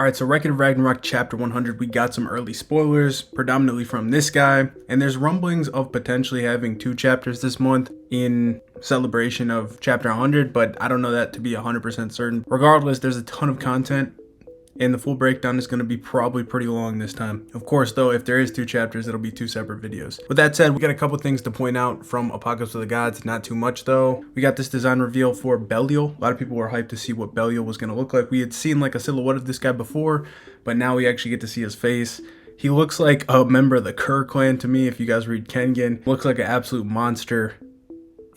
Alright, so Wreck-It Ragnarok chapter 100, we got some early spoilers, predominantly from this guy, and there's rumblings of potentially having 2 chapters this month in celebration of chapter 100, but I don't know that to be 100% certain. Regardless, there's a ton of content, and the full breakdown is going to be probably pretty long this time. Of course, though, if there is 2 chapters, it'll be 2 separate videos. With that said, we got a couple things to point out from Apocalypse of the Gods, not too much though. We got this design reveal for Belial. A lot of people were hyped to see what Belial was going to look like. We had seen like a silhouette of this guy before, but now we actually get to see his face. He looks like a member of the Kerr clan to me, if you guys read Kengan. Looks like an absolute monster,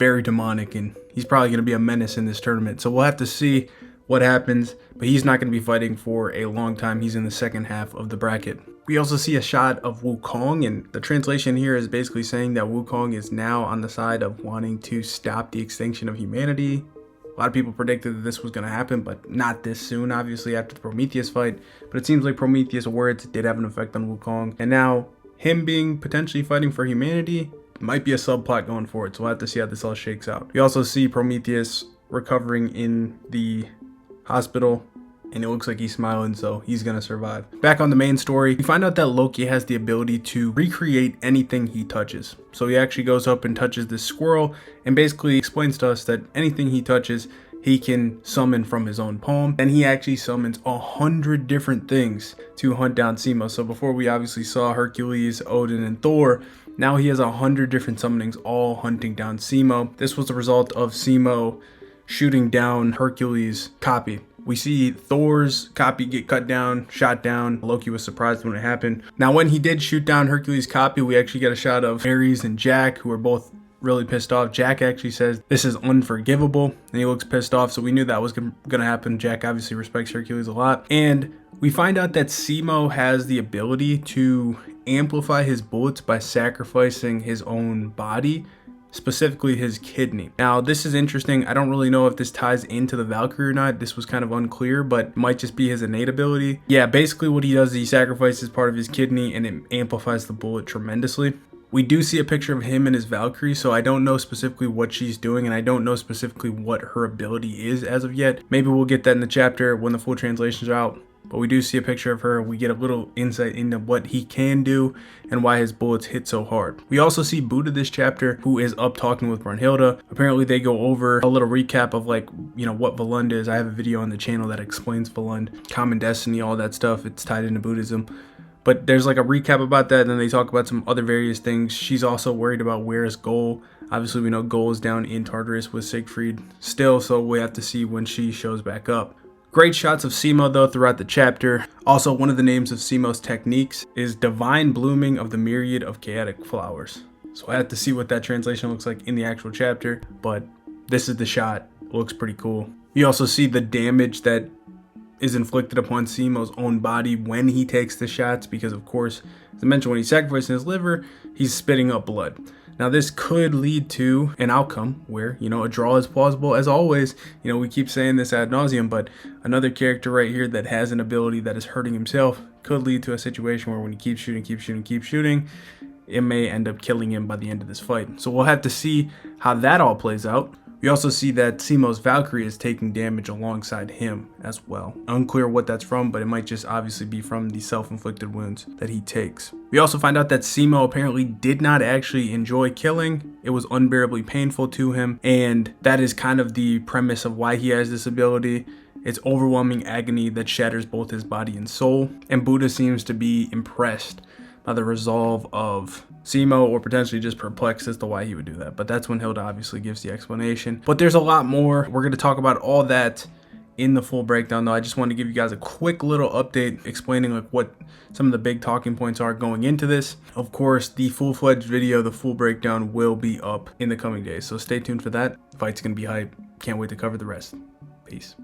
very demonic, and he's probably going to be a menace in this tournament. So we'll have to see what happens, but he's not going to be fighting for a long time. He's in the second half of the bracket. We also see a shot of Wukong, and the translation here is basically saying that Wukong is now on the side of wanting to stop the extinction of humanity. A lot of people predicted that this was going to happen, but not this soon, obviously, after the Prometheus fight. But it seems like Prometheus' words did have an effect on Wukong, and now him being potentially fighting for humanity might be a subplot going forward, so we'll have to see how this all shakes out. We also see Prometheus recovering in the hospital, and it looks like he's smiling, so he's gonna survive. Back on the main story, we find out that Loki has the ability to recreate anything he touches. So he actually goes up and touches this squirrel and basically explains to us that anything he touches he can summon from his own palm, and he actually summons 100 different things to hunt down Simo. So before we obviously saw Hercules, Odin, and Thor, now he has 100 different summonings all hunting down Simo. This was a result of Simo shooting down Hercules' copy. We see Thor's copy get cut down, shot down. Loki was surprised when it happened. Now, when he did shoot down Hercules' copy, we actually get a shot of Ares and Jack, who are both really pissed off. Jack actually says this is unforgivable, and he looks pissed off, so we knew that was gonna happen. Jack obviously respects Hercules a lot. And we find out that Simo has the ability to amplify his bullets by sacrificing his own body, specifically his kidney. Now, this is interesting. I don't really know if this ties into the Valkyrie or not. This was kind of unclear, but it might just be his innate ability. Yeah, basically what he does is he sacrifices part of his kidney and it amplifies the bullet tremendously. We do see a picture of him and his Valkyrie, so I don't know specifically what she's doing, and I don't know specifically what her ability is as of yet. Maybe we'll get that in the chapter when the full translations are out. But we do see a picture of her. We get a little insight into what he can do and why his bullets hit so hard. We also see Buddha this chapter, who is up talking with Brunhilde. Apparently they go over a little recap of, like, you know, what Volund is. I have a video on the channel that explains Volund, common destiny, all that stuff. It's tied into Buddhism. But there's like a recap about that, and then they talk about some other various things. She's also worried about where's Goal. Obviously we know Goal is down in Tartarus with Siegfried still, so we have to see when she shows back up. Great shots of Simo though throughout the chapter. Also, one of the names of Simo's techniques is divine blooming of the myriad of chaotic flowers. So I have to see what that translation looks like in the actual chapter, but this is the shot. It looks pretty cool. You also see the damage that is inflicted upon Simo's own body when he takes the shots, because of course, as I mentioned, when he's sacrificing his liver, he's spitting up blood. Now, this could lead to an outcome where, you know, a draw is plausible. As always, you know, we keep saying this ad nauseum, but another character right here that has an ability that is hurting himself could lead to a situation where when he keeps shooting, it may end up killing him by the end of this fight. So we'll have to see how that all plays out. We also see that Simo's Valkyrie is taking damage alongside him as well. Unclear what that's from, but it might just obviously be from the self-inflicted wounds that he takes. We also find out that Simo apparently did not actually enjoy killing. It was unbearably painful to him, and that is kind of the premise of why he has this ability. It's overwhelming agony that shatters both his body and soul, and Buddha seems to be impressed by the resolve of Simo, or potentially just perplexed as to why he would do that. But that's when Hilda obviously gives the explanation. But there's a lot more. We're going to talk about all that in the full breakdown, though. I just wanted to give you guys a quick little update explaining like what some of the big talking points are going into this. Of course, the full-fledged video, the full breakdown, will be up in the coming days, so stay tuned for that. The fight's going to be hype. Can't wait to cover the rest. Peace.